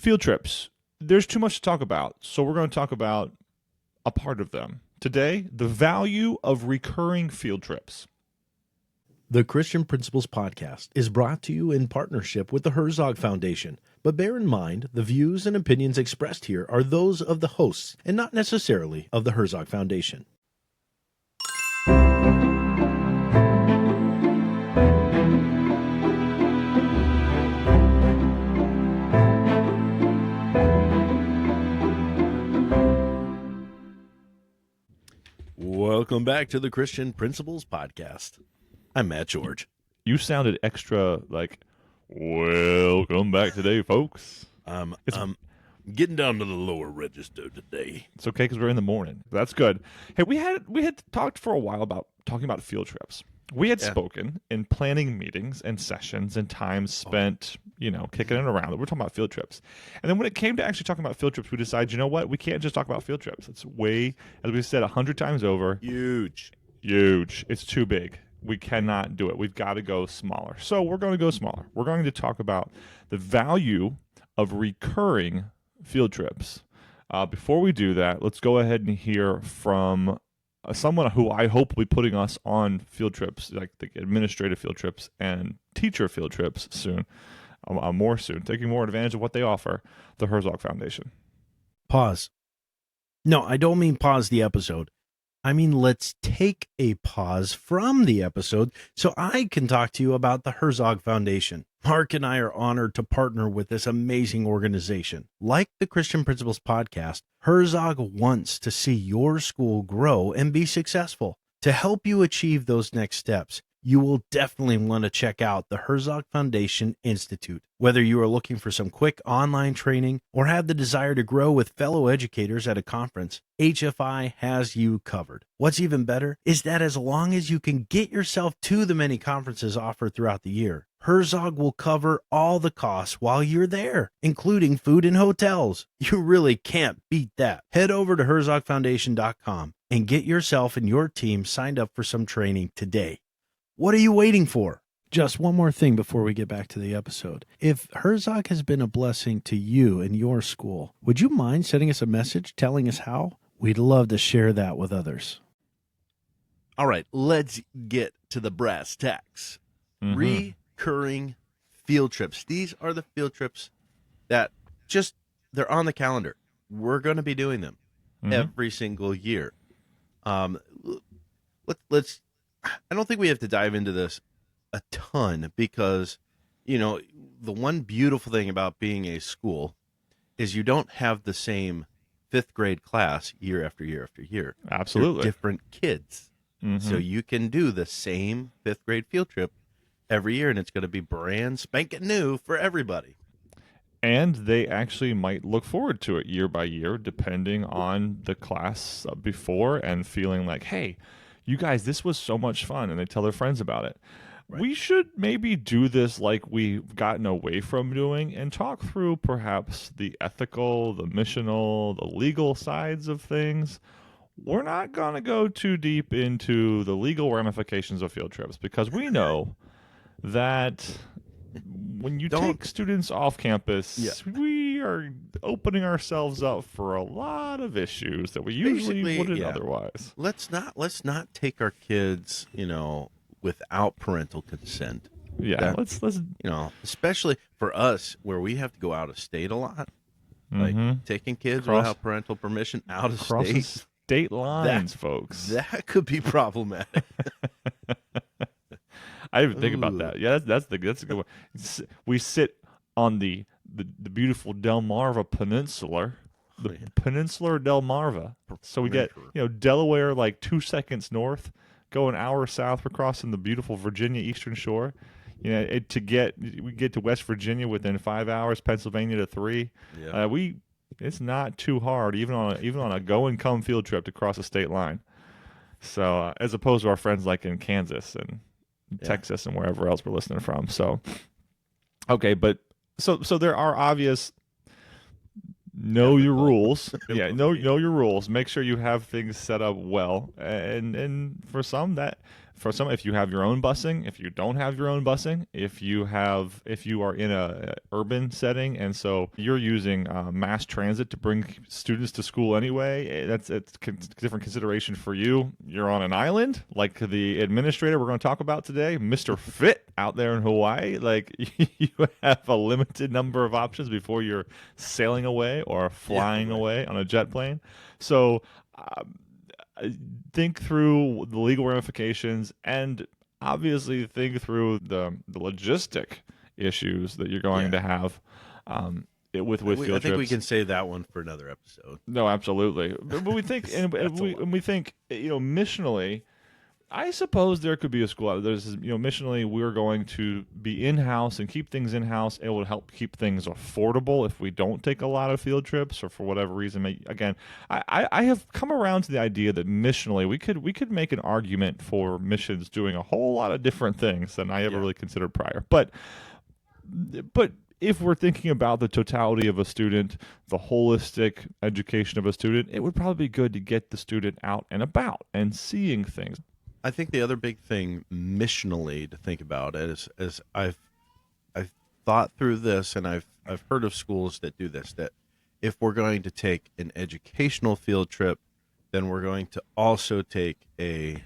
Field trips. There's too much to talk about, so we're going to talk about a part of them. Today, the value of recurring field trips. The Christian Principles Podcast is brought to you in partnership with the Herzog Foundation. But bear in mind, the views and opinions expressed here are those of the hosts and not necessarily of the Herzog Foundation. Welcome back to the Christian Principles Podcast. I'm Matt George. You sounded extra like, welcome back today, folks. I'm getting down to the lower register today. It's okay because we're in the morning. That's good. Hey, we had talked for a while about talking about field trips. We had spoken in planning meetings and sessions and time spent, kicking it around. We're talking about field trips. And then when it came to actually talking about field trips, we decided, you know what? We can't just talk about field trips. It's way, as we said 100 times over. Huge. It's too big. We cannot do it. We've got to go smaller. So we're going to go smaller. We're going to talk about the value of recurring field trips. Before we do that, let's go ahead and hear from someone who I hope will be putting us on field trips, like the administrative field trips and teacher field trips soon, more soon, taking more advantage of what they offer, the Herzog Foundation. Pause. No, I don't mean pause the episode. I mean, let's take a pause from the episode so I can talk to you about the Herzog Foundation. Mark and I are honored to partner with this amazing organization. Like the Christian Principles Podcast, Herzog wants to see your school grow and be successful. To help you achieve those next steps, you will definitely want to check out the Herzog Foundation Institute. Whether you are looking for some quick online training or have the desire to grow with fellow educators at a conference, HFI has you covered. What's even better is that as long as you can get yourself to the many conferences offered throughout the year, Herzog will cover all the costs while you're there, including food and hotels. You really can't beat that. Head over to herzogfoundation.com and get yourself and your team signed up for some training today. What are you waiting for? Just one more thing before we get back to the episode. If Herzog has been a blessing to you and your school, would you mind sending us a message telling us how? We'd love to share that with others. All right, let's get to the brass tacks. Recurring field trips. These are the field trips that they're on the calendar. We're going to be doing them every single year. Let's I don't think we have to dive into this a ton because, the one beautiful thing about being a school is you don't have the same fifth grade class year after year after year. Absolutely. They're different kids. So you can do the same fifth grade field trip every year, and it's going to be brand spanking new for everybody. And they actually might look forward to it year by year, depending on the class before and feeling like, hey, you guys, this was so much fun, and they tell their friends about it. Right. We should maybe do this like we've gotten away from doing and talk through perhaps the ethical, the missional, the legal sides of things. We're not going to go too deep into the legal ramifications of field trips because we know that when you take students off campus, we are opening ourselves up for a lot of issues that we usually wouldn't otherwise. Let's not take our kids, without parental consent. Yeah, let's especially for us where we have to go out of state a lot, like taking kids without parental permission out of state. State lines, folks. That could be problematic. I didn't even think about that. Yeah, that's a good one. We sit on the beautiful Delmarva Peninsula, Peninsular Delmarva. So we get Delaware like 2 seconds north, go an hour south. We're crossing the beautiful Virginia Eastern Shore. We get to West Virginia within 5 hours. Pennsylvania to 3. Yeah. It's not too hard, even on a go and come field trip to cross a state line. So as opposed to our friends like in Kansas and Texas and wherever else we're listening from. So, okay, but so there are obvious know your rules. Yeah, know your rules. Make sure you have things set up well. And for some that For some, if you have your own busing, if you don't have your own busing, if you are in a urban setting, and so you're using mass transit to bring students to school anyway, it's different consideration for you. You're on an island, like the administrator we're going to talk about today, Mr. Fitt out there in Hawaii. Like you have a limited number of options before you're sailing away or flying away on a jet plane. So. Think through the legal ramifications and obviously think through the logistic issues that you're going to have with field trips. I think we can save that one for another episode. No, absolutely. But we think, and we think, missionally, I suppose there could be a school out there. There's, missionally, we're going to be in-house and keep things in-house. It will help keep things affordable if we don't take a lot of field trips or for whatever reason. Again, I have come around to the idea that missionally, we could make an argument for missions doing a whole lot of different things than I ever really considered prior. But if we're thinking about the totality of a student, the holistic education of a student, it would probably be good to get the student out and about and seeing things. I think the other big thing missionally to think about is I've thought through this, and I've heard of schools that do this, that if we're going to take an educational field trip, then we're going to also take a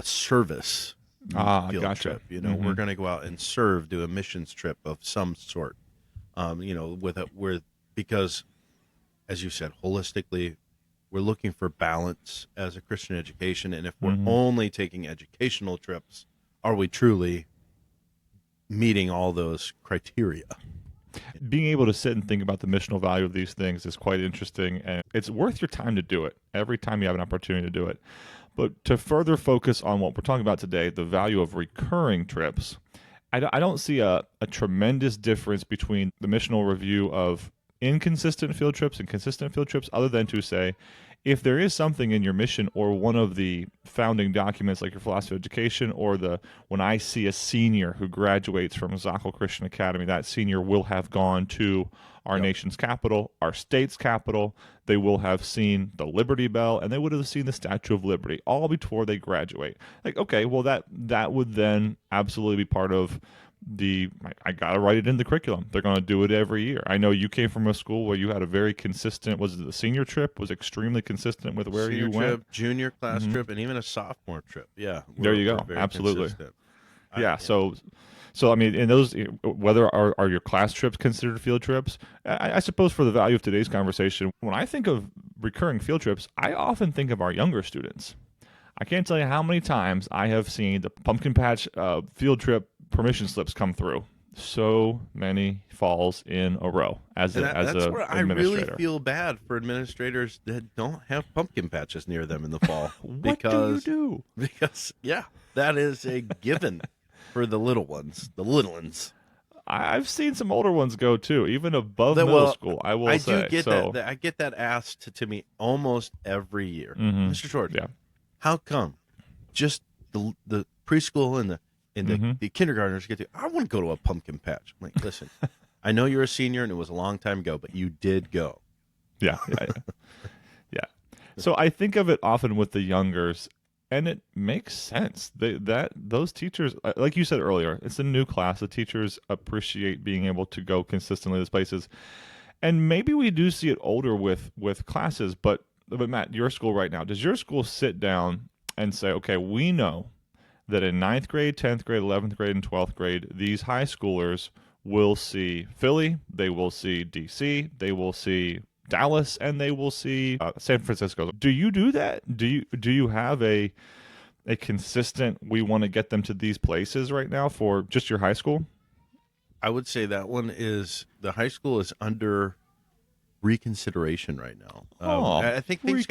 service field trip. We're going to go out and serve, do a missions trip of some sort. Because as you said, holistically, we're looking for balance as a Christian education, and if we're only taking educational trips, are we truly meeting all those criteria? Being able to sit and think about the missional value of these things is quite interesting, and it's worth your time to do it every time you have an opportunity to do it. But to further focus on what we're talking about today, the value of recurring trips, I don't see a tremendous difference between the missional review of inconsistent field trips and consistent field trips, other than to say, if there is something in your mission or one of the founding documents like your philosophy of education, or when I see a senior who graduates from Zockoll Christian Academy, that senior will have gone to our nation's capital, our state's capital, they will have seen the Liberty Bell, and they would have seen the Statue of Liberty all before they graduate. Like, okay, well that would then absolutely be part of I gotta write it in the curriculum. They're gonna do it every year. I know you came from a school where you had a very consistent. Was it the senior trip was extremely consistent with where senior you trip, went? Junior class trip, and even a sophomore trip. Yeah, there you go. Absolutely. Consistent. So I mean, in those, whether are your class trips considered field trips? I suppose for the value of today's conversation, when I think of recurring field trips, I often think of our younger students. I can't tell you how many times I have seen the pumpkin patch field trip permission slips come through. So many falls in a row as an administrator. I really feel bad for administrators that don't have pumpkin patches near them in the fall. What do you do? Because that is a given for the little ones, I've seen some older ones go too, even above middle school. I do get that. I get that asked to me almost every year, Mr. George. Yeah. How come just the preschool and the kindergartners get to? I want to go to a pumpkin patch. I'm like, listen, I know you're a senior and it was a long time ago, but you did go. Yeah. So I think of it often with the youngers. And it makes sense that those teachers, like you said earlier, it's a new class. The teachers appreciate being able to go consistently to these places. And maybe we do see it older with classes, but Matt, your school right now, does your school sit down and say, okay, we know that in 9th grade, 10th grade, 11th grade, and 12th grade, these high schoolers will see Philly, they will see DC, they will see Dallas, and they will see San Francisco. Do you do that? Do you have a consistent, we want to get them to these places right now for just your high school? I would say that one is, the high school is under reconsideration right now. I think things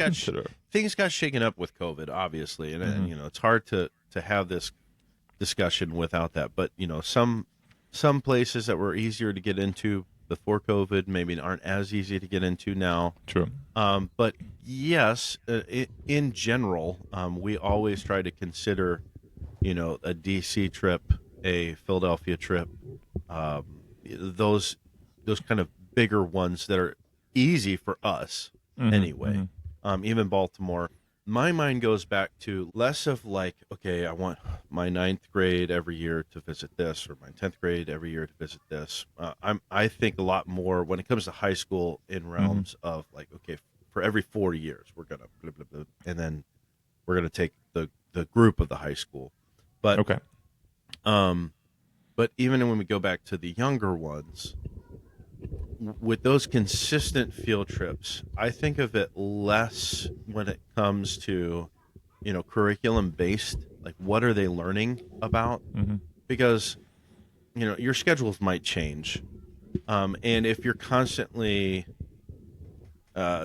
got shaken up with COVID, obviously, and it's hard to have this discussion without that. But some places that were easier to get into before COVID maybe aren't as easy to get into now. True. But yes, in general, we always try to consider, a DC trip, a Philadelphia trip, those kind of bigger ones that are easy for us anyway. Even Baltimore, my mind goes back to less of like, okay, I want my ninth grade every year to visit this, or my 10th grade every year to visit this. I think a lot more when it comes to high school in realms of like, okay, for every 4 years, we're going to blah, blah, blah, and then we're going to take the group of the high school. But, Okay. but even when we go back to the younger ones, with those consistent field trips, I think of it less when it comes to, curriculum based, like what are they learning about? Because, your schedules might change. And if you're constantly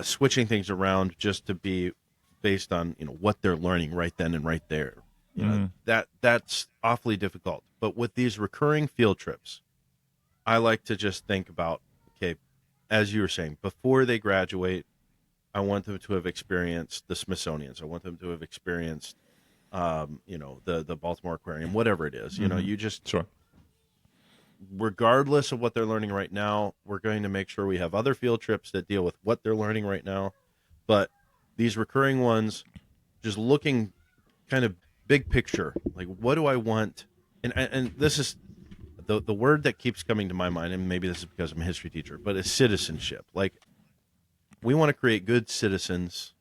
switching things around just to be based on, what they're learning right then and right there, that's awfully difficult. But with these recurring field trips, I like to just think about, okay, as you were saying, before they graduate, I want them to have experienced the Smithsonian's. I want them to have experienced, the Baltimore Aquarium, whatever it is. You just, Sure. regardless of what they're learning right now, we're going to make sure we have other field trips that deal with what they're learning right now. But these recurring ones, just looking kind of big picture, like what do I want? And this is the word that keeps coming to my mind, and maybe this is because I'm a history teacher, but it's citizenship. Like, we want to create good citizens,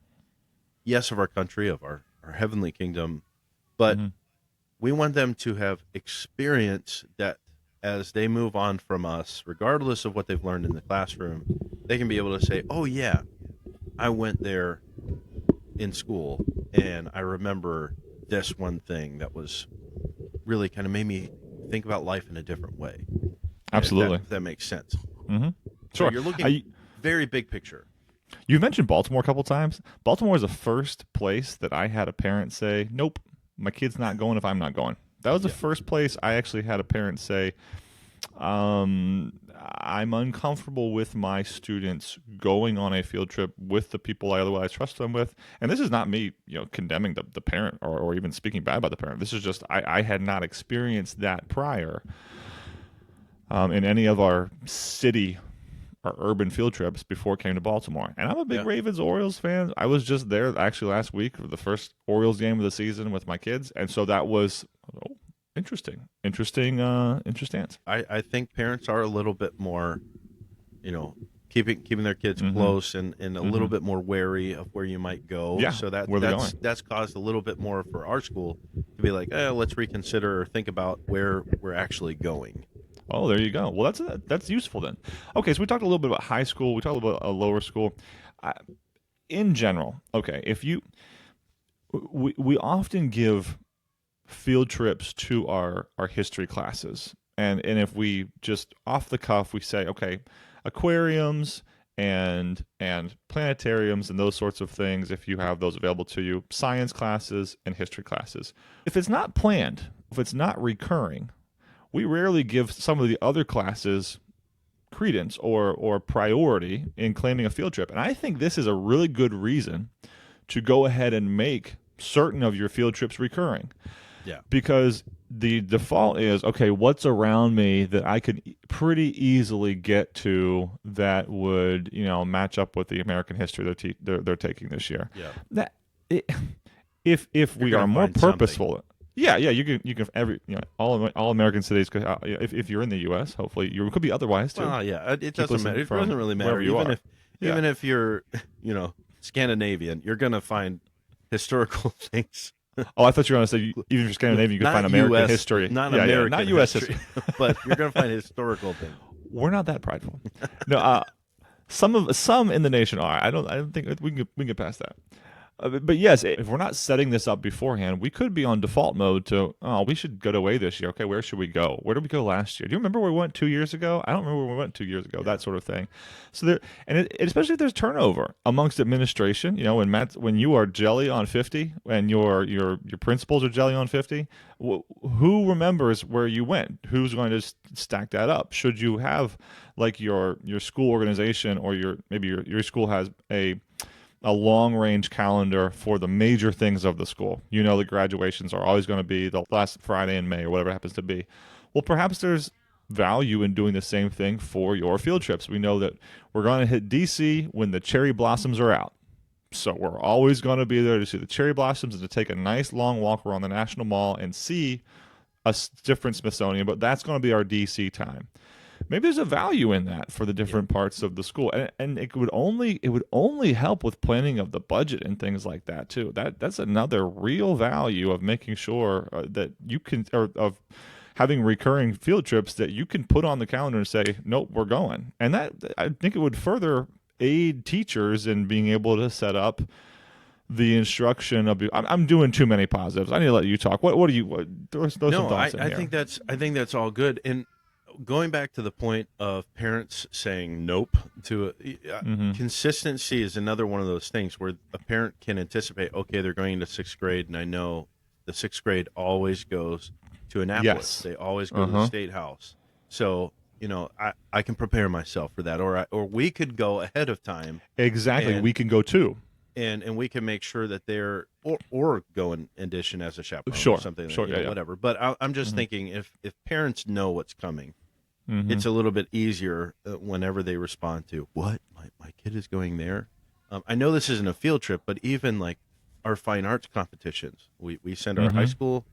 yes, of our country, of our heavenly kingdom, but we want them to have experience that as they move on from us, regardless of what they've learned in the classroom, they can be able to say, oh, yeah, I went there in school, and I remember this one thing that was really kind of made me think about life in a different way. Absolutely. If that makes sense. Sure. So you're looking very big picture. You've mentioned Baltimore a couple times. Baltimore is the first place that I had a parent say, nope, my kid's not going if I'm not going. That was the first place I actually had a parent say, I'm uncomfortable with my students going on a field trip with the people I otherwise trust them with. And this is not me, condemning the parent or even speaking bad about the parent. This is just I had not experienced that prior in any of our city or urban field trips before it came to Baltimore. And I'm a big Ravens Orioles fan. I was just there actually last week for the first Orioles game of the season with my kids. And so that was interesting stance. I think parents are a little bit more, keeping their kids close and a little bit more wary of where you might go. Yeah, so where they're going. that's caused a little bit more for our school to be like, let's reconsider or think about where we're actually going. Oh, there you go. Well, that's useful then. Okay, so we talked a little bit about high school. We talked about a lower school. In general, okay, we often give field trips to our history classes, and if we just off the cuff we say, okay, aquariums and planetariums and those sorts of things, if you have those available to you, science classes and history classes. If it's not planned, if it's not recurring, we rarely give some of the other classes credence or priority in claiming a field trip. And I think this is a really good reason to go ahead and make certain of your field trips recurring. Yeah. Because the default is, okay, what's around me that I could pretty easily get to that would, match up with the American history they're taking this year. Yeah. If we are more purposeful. Something. Yeah, you can all American cities. If you're in the U.S., hopefully you could be otherwise too. Well, yeah, it doesn't matter. It doesn't really matter. Even if you're Scandinavian, you're gonna find historical things. Oh, I thought you were going to say even if you're Scandinavian, you can find American US, history. Not American, not U.S. history, but you're going to find historical things. We're not that prideful. No, some in the nation are. I don't think we can get past that. But yes, if we're not setting this up beforehand, we could be on default mode to, we should go away this year. Okay, where should we go? Where did we go last year? Do you remember where we went 2 years ago? I don't remember where we went 2 years ago, that sort of thing. So especially if there's turnover amongst administration, when you are jelly on 50 and your principals are jelly on 50, who remembers where you went? Who's going to stack that up? Should you have like your school organization or maybe your school has a long-range calendar for the major things of the school. The graduations are always going to be the last Friday in May or whatever it happens to be. Well, perhaps there's value in doing the same thing for your field trips. We know that we're going to hit D.C. when the cherry blossoms are out. So we're always going to be there to see the cherry blossoms and to take a nice long walk around the National Mall and see a different Smithsonian, but that's going to be our DC time. Maybe there's a value in that for the different parts of the school, and it would only help with planning of the budget and things like that too. That's another real value of making sure that you can, or of having recurring field trips that you can put on the calendar and say, nope, we're going. And that, I think it would further aid teachers in being able to set up the instruction of. I'm doing too many positives. I need to let you talk. What do you? Throw some thoughts in I here. think that's all good. And going back to the point of parents saying nope to consistency is another one of those things where a parent can anticipate. Okay, they're going to sixth grade, and I know the sixth grade always goes to Annapolis. Yes. They always go to the State House. So I can prepare myself for that, or we could go ahead of time. Exactly, we can go too. And we can make sure that they're or go in addition as a chaperone Sure, or something, sure, whatever. But I'm just thinking if parents know what's coming, it's a little bit easier whenever they respond to what my kid is going there. I know this isn't a field trip, but even like our fine arts competitions, we send our high school,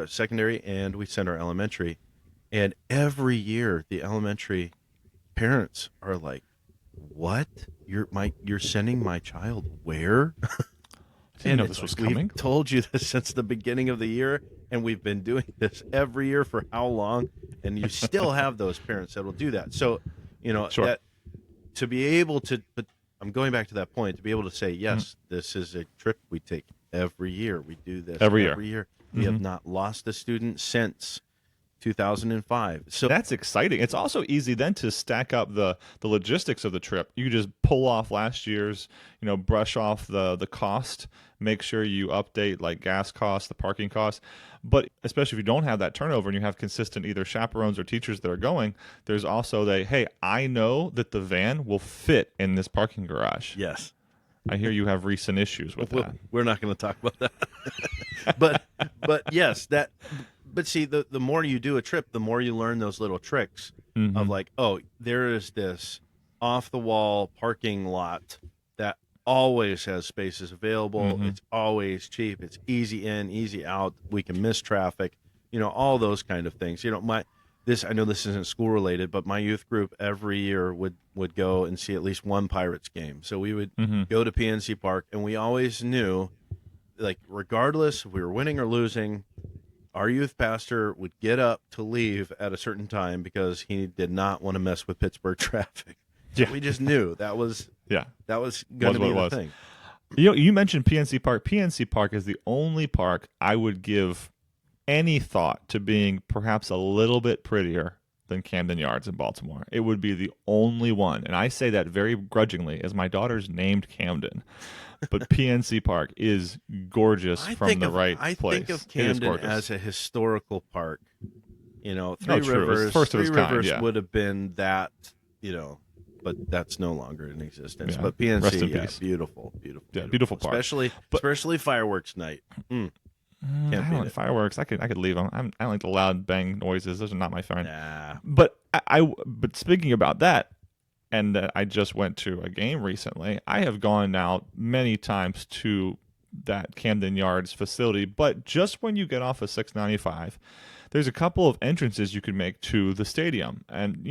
secondary, and we send our elementary, and every year the elementary parents are like, "What? You're sending my child where?" I didn't know this was coming. We've told you this since the beginning of the year, and we've been doing this every year for how long? And you still have those parents that will do that. So, that to be able to, but I'm going back to that point, to be able to say, yes, this is a trip we take every year. We do this every year. We have not lost a student since 2005. So that's exciting. It's also easy then to stack up the logistics of the trip. You just pull off last year's, brush off the cost, make sure you update like gas costs, the parking costs. But especially if you don't have that turnover and you have consistent either chaperones or teachers that are going, there's also hey, I know that the van will fit in this parking garage. Yes. I hear you have recent issues with that. We're not going to talk about that. but yes, that. But see, the more you do a trip, the more you learn those little tricks of like, oh, there is this off-the-wall parking lot that always has spaces available. It's always cheap. It's easy in, easy out. We can miss traffic. All those kind of things. I know this isn't school related, but my youth group every year would go and see at least one Pirates game. So we would go to PNC Park, and we always knew, like, regardless if we were winning or losing, our youth pastor would get up to leave at a certain time because he did not want to mess with Pittsburgh traffic. Yeah. We just knew that was going to be the thing. You mentioned PNC Park. PNC Park is the only park I would give any thought to being perhaps a little bit prettier than Camden Yards in Baltimore. It would be the only one. And I say that very grudgingly as my daughter's named Camden. But PNC Park is gorgeous from the right place. I think of Camden as a historical park. Three true. Rivers, First of its kind, Rivers would have been that, but that's no longer in existence. Yeah. But PNC, Rest in peace. Beautiful. Yeah, beautiful park. Especially fireworks night. I don't like fireworks. I could leave them. I don't like the loud bang noises. Those are not my fun. Nah. But but speaking about that, and I just went to a game recently. I have gone now many times to that Camden Yards facility, but just when you get off of 695, there's a couple of entrances you can make to the stadium. And,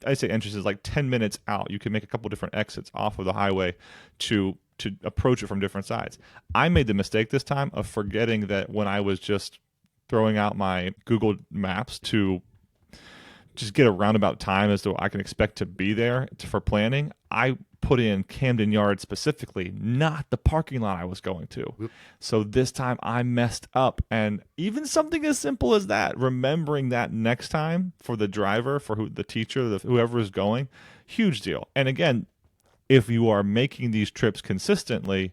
I say entrances like 10 minutes out. You can make a couple different exits off of the highway to approach it from different sides. I made the mistake this time of forgetting that when I was just throwing out my Google Maps to just get a roundabout time as to I can expect to be there for planning, I put in Camden Yards specifically, not the parking lot I was going to. Whoop. So this time I messed up. And even something as simple as that, remembering that next time for the driver, for the teacher, whoever is going, huge deal. And again, if you are making these trips consistently,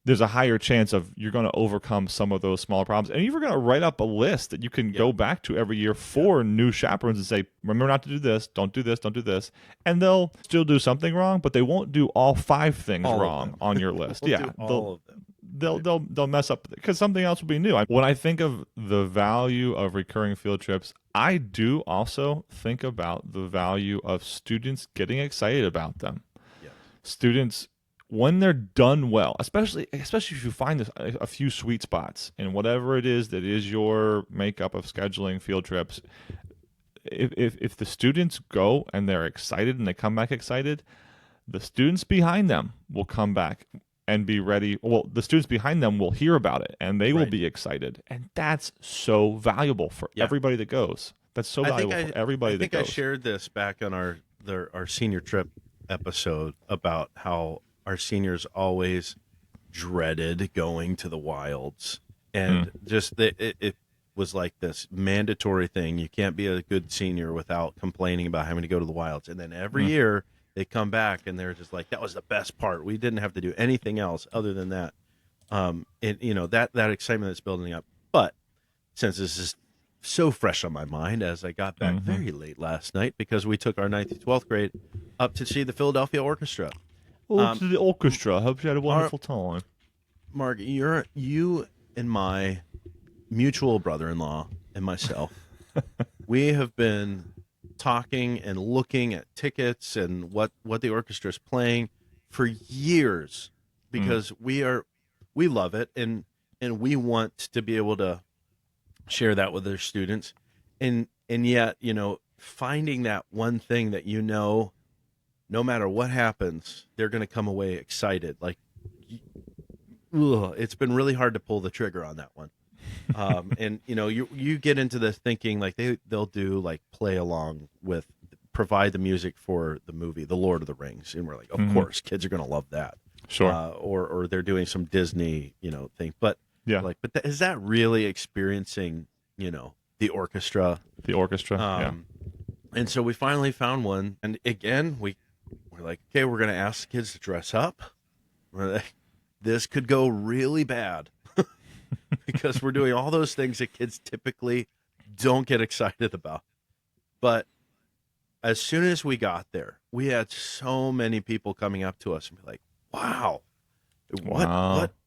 there's a higher chance of you're going to overcome some of those small problems. And you're going to write up a list that you can go back to every year for new chaperones and say, remember not to do this, don't do this, don't do this. And they'll still do something wrong, but they won't do all 5 things wrong on your list. All of them. They'll mess up because something else will be new. When I think of the value of recurring field trips, I do also think about the value of students getting excited about them. Yes. Students when they're done well, especially if you find a few sweet spots in whatever it is that is your makeup of scheduling field trips, if the students go and they're excited and they come back excited, the students behind them will come back and be ready. Well, the students behind them will hear about it and they will be excited. And that's so valuable for everybody that goes. That's so valuable for everybody that goes. I shared this back on our senior trip episode about how our seniors always dreaded going to the wilds. And just it was like this mandatory thing. You can't be a good senior without complaining about having to go to the wilds. And then every year they come back and they're just like, that was the best part. We didn't have to do anything else other than that. That excitement that's building up. But since this is so fresh on my mind as I got back very late last night because we took our 9th to 12th grade up to see the Philadelphia Orchestra. To the orchestra. I hope you had a wonderful time. Mark, you and my mutual brother-in-law and myself, we have been talking and looking at tickets and what the orchestra is playing for years because we love it and we want to be able to share that with their students and yet finding that one thing that no matter what happens they're going to come away excited, like it's been really hard to pull the trigger on that one. And you get into this thinking like they'll do like play along with provide the music for the movie The Lord of the Rings, and we're like, of course kids are going to love that. Sure. Or they're doing some Disney thing, but is that really experiencing the orchestra? And so we finally found one, and again we're like, okay, we're going to ask the kids to dress up. We're like, this could go really bad because we're doing all those things that kids typically don't get excited about. But as soon as we got there, we had so many people coming up to us and be like, wow.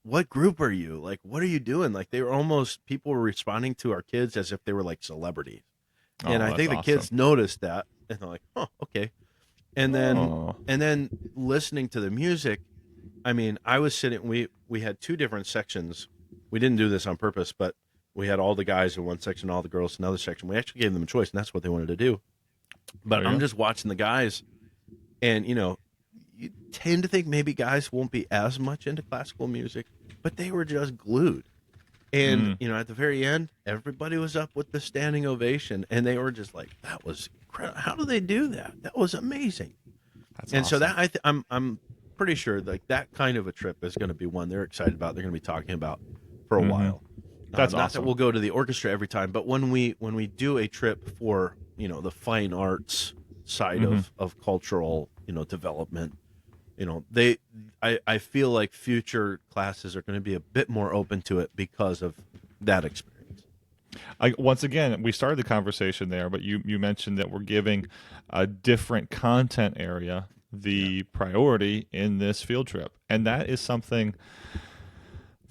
What group are you? Like, what are you doing? Like, people were responding to our kids as if they were like celebrities. And I think the kids noticed that and they're like, oh, okay. And then listening to the music, I mean, I was sitting, we had two different sections. We didn't do this on purpose, but we had all the guys in one section, all the girls in another section. We actually gave them a choice, and that's what they wanted to do. But I'm just watching the guys, and, you tend to think maybe guys won't be as much into classical music, but they were just glued. And, at the very end, everybody was up with the standing ovation, and they were just like, that was incredible. How do they do that? That was amazing. That's awesome. So that I'm pretty sure like that kind of a trip is going to be one they're excited about. They're going to be talking about for a while. That's not awesome. that we'll go to the orchestra every time, but when we do a trip for the fine arts side of cultural development, I feel like future classes are going to be a bit more open to it because of that experience. Once again, we started the conversation there, but you mentioned that we're giving a different content area the priority in this field trip, and that is something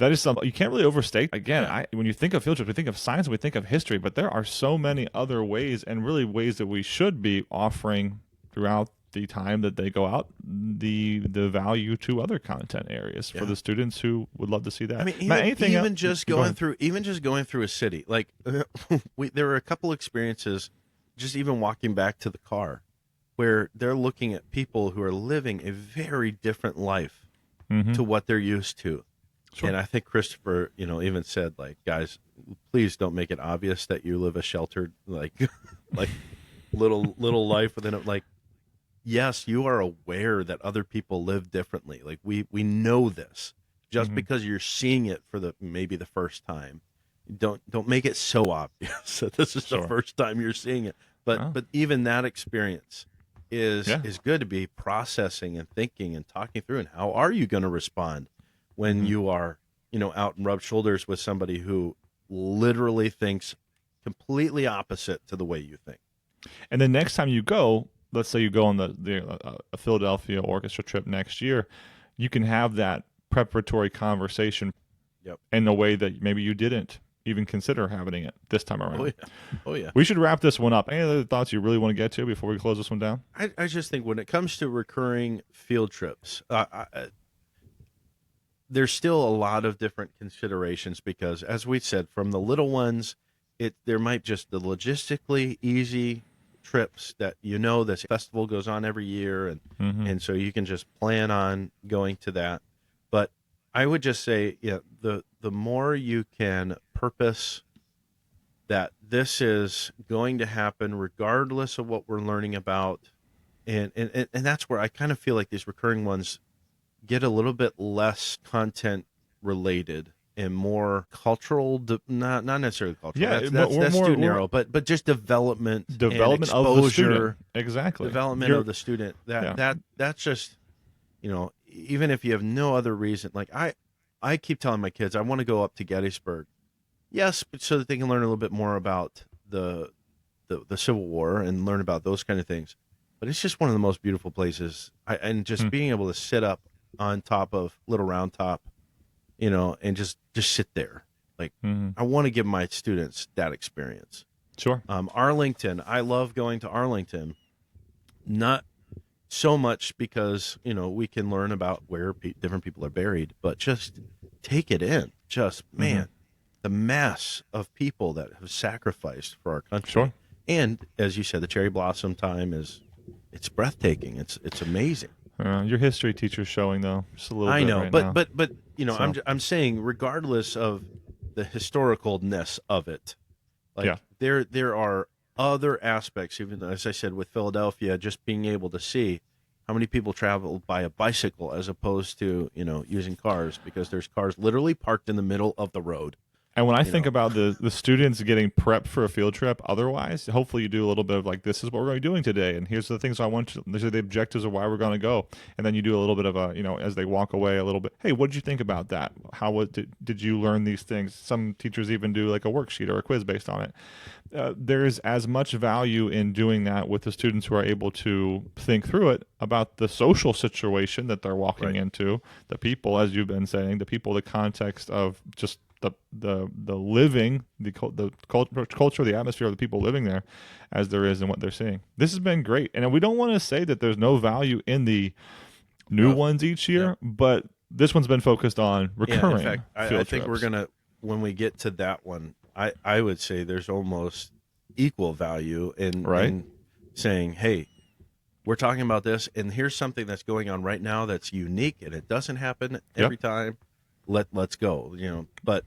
you can't really overstate. Again, when you think of field trips, we think of science, we think of history, but there are so many other ways, and really ways that we should be offering throughout the time that they go out, the value to other content areas for the students who would love to see that. I mean, even just going through a city, like there were a couple experiences, just even walking back to the car, where they're looking at people who are living a very different life to what they're used to. Sure. And I think Christopher, even said, like, guys, please don't make it obvious that you live a sheltered, like little life within it. Like, yes, you are aware that other people live differently. Like, we know this. Just because you're seeing it for maybe the first time, don't make it so obvious that this is the first time you're seeing it. But even that experience is good to be processing and thinking and talking through. And how are you going to respond when you are, out and rub shoulders with somebody who literally thinks completely opposite to the way you think? And the next time you go, let's say you go on the Philadelphia Orchestra trip next year, you can have that preparatory conversation in a way that maybe you didn't even consider having it this time around. Oh yeah. We should wrap this one up. Any other thoughts you really want to get to before we close this one down? I just think when it comes to recurring field trips, there's still a lot of different considerations because, as we said, from the little ones, there might just the logistically easy trips that this festival goes on every year, and so you can just plan on going to that. But I would just say, the more you can purpose that this is going to happen regardless of what we're learning about, and that's where I kind of feel like these recurring ones get a little bit less content related and more cultural, not necessarily cultural. Yeah, that's too narrow, but just development and of the exposure, student. Exactly. development of the student. That's just, even if you have no other reason. Like I keep telling my kids I want to go up to Gettysburg, yes, but so that they can learn a little bit more about the Civil War and learn about those kind of things. But it's just one of the most beautiful places, and just being able to sit up on top of Little Round Top, and just sit there. Like, I want to give my students that experience. Sure. Arlington, I love going to Arlington. Not so much because, we can learn about where different people are buried, but just take it in. Just, man, the mass of people that have sacrificed for our country. Sure. And as you said, the cherry blossom time it's breathtaking. It's amazing. Your history teacher's showing though, just a little bit. I know, right but now. So. I'm saying regardless of the historicalness of it, like there are other aspects. Even as I said with Philadelphia, just being able to see how many people travel by a bicycle as opposed to using cars, because there's cars literally parked in the middle of the road. And when I think about the students getting prepped for a field trip, otherwise, hopefully you do a little bit of like, this is what we're going to be doing today, and here's the things I want you. These are the objectives of why we're going to go, and then you do a little bit of a, as they walk away, a little bit. Hey, what did you think about that? How did you learn these things? Some teachers even do like a worksheet or a quiz based on it. There's as much value in doing that with the students who are able to think through it about the social situation that they're walking into, the people, as you've been saying, the people, the context of just the living, the culture, the atmosphere of the people living there, as there is in what they're seeing. This has been great, and we don't want to say that there's no value in the new ones each year, but this one's been focused on recurring. In fact, I think we're gonna, when we get to that one, I would say there's almost equal value in saying, hey, we're talking about this, and here's something that's going on right now that's unique, and it doesn't happen every time. Let's go, but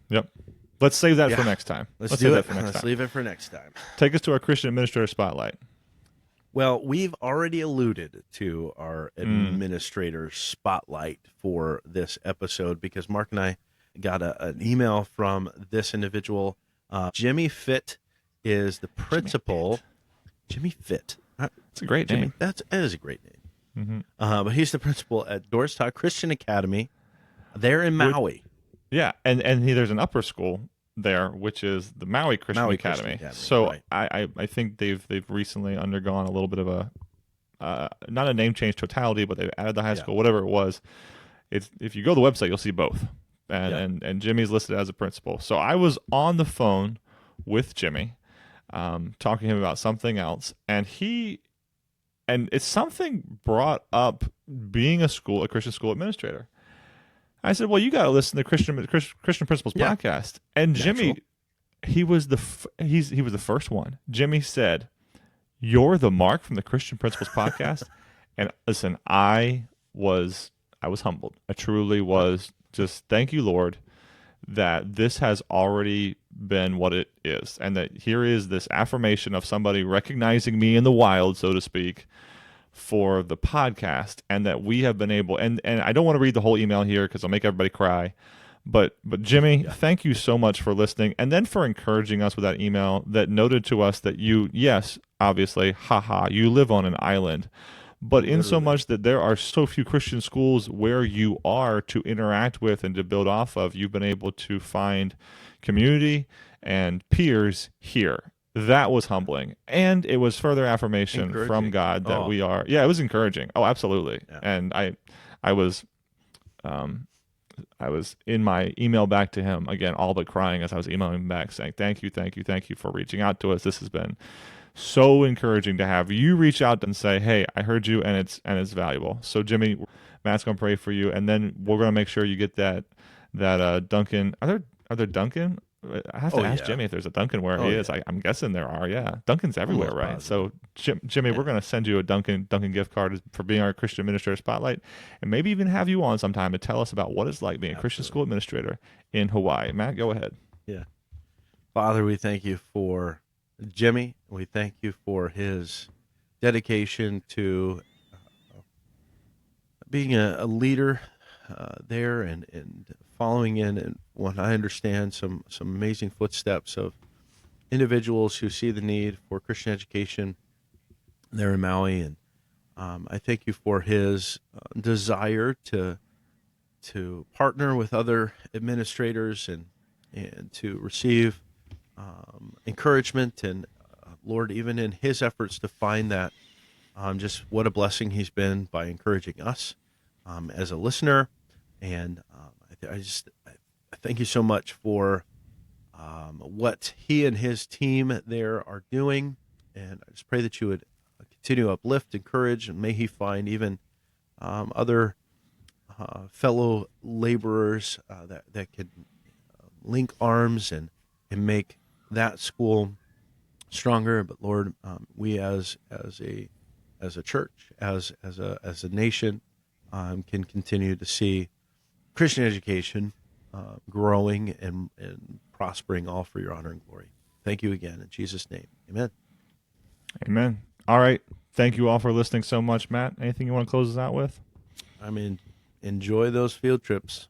let's save that for next time. Let's do it. Let's leave it for next time. Take us to our Christian Administrator Spotlight. Well, we've already alluded to our Administrator Spotlight for this episode because Mark and I got an email from this individual. Jimmy Fitt is the principal. Jimmy Fitt. That's a great name. That is a great name. But he's the principal at Doris Todd Christian Academy. They're in Maui. And there's an upper school there, which is the Maui Christian Academy. So I think they've recently undergone a little bit of a not a name change totality, but they've added the high school, whatever it was. If you go to the website, you'll see both. And Jimmy's listed as a principal. So I was on the phone with Jimmy, talking to him about something else, and it's something brought up being a Christian school administrator. I said, well, you got to listen to Christian Principals podcast. And Jimmy, he was the first one. Jimmy said, "You're the Mark from the Christian Principals podcast." And listen, I was humbled. I truly was. Just thank you, Lord, that this has already been what it is, and that here is this affirmation of somebody recognizing me in the wild, so to speak, for the podcast, and that we have been able, and I don't want to read the whole email here because I'll make everybody cry, but Jimmy, thank you so much for listening, and then for encouraging us with that email that noted to us that you, yes, obviously, you live on an island, but in so much that there are so few Christian schools where you are to interact with and to build off of, you've been able to find community and peers here. That was humbling, and it was further affirmation from God that we are. Yeah, it was encouraging. Oh, absolutely. Yeah. And I was in my email back to him again, all but crying as I was emailing him back, saying, "Thank you for reaching out to us. This has been so encouraging to have you reach out and say, "Hey, I heard you, and it's valuable." So, Jimmy, Matt's gonna pray for you, and then we're gonna make sure you get that Duncan. Are there Duncan? I have to ask Jimmy if there's a Duncan where he is. I'm guessing there are. Yeah, Duncan's everywhere, right? Positive. So, Jimmy, we're gonna send you a Duncan gift card for being our Christian Administrator Spotlight, and maybe even have you on sometime to tell us about what it's like being a Christian school administrator in Hawaii. Matt, go ahead. Yeah. Father, we thank you for Jimmy. We thank you for his dedication to being a leader there and following in, and what I understand, some amazing footsteps of individuals who see the need for Christian education there in Maui. And I thank you for his desire to partner with other administrators and to receive encouragement, and Lord, even in his efforts to find that, just what a blessing he's been by encouraging us as a listener. And I thank you so much for what he and his team there are doing, and I just pray that you would continue to uplift, encourage, and may he find even other fellow laborers that can link arms and make that school stronger. But Lord, we as a church, as a nation, can continue to see Christian education growing and prospering, all for your honor and glory. Thank you again in Jesus' name. Amen. Amen. All right. Thank you all for listening so much. Matt, anything you want to close us out with? I mean, enjoy those field trips,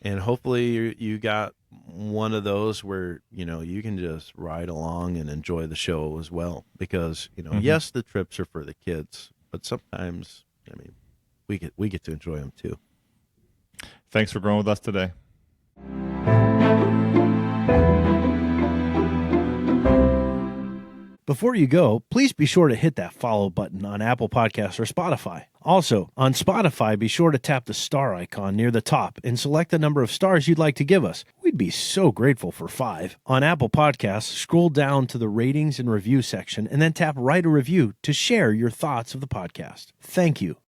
and hopefully you got one of those where you can just ride along and enjoy the show as well, because yes, the trips are for the kids, but sometimes we get to enjoy them too. Thanks for growing with us today. Before you go, please be sure to hit that follow button on Apple Podcasts or Spotify. Also, on Spotify, be sure to tap the star icon near the top and select the number of stars you'd like to give us. We'd be so grateful for 5. On Apple Podcasts, scroll down to the ratings and review section and then tap write a review to share your thoughts of the podcast. Thank you.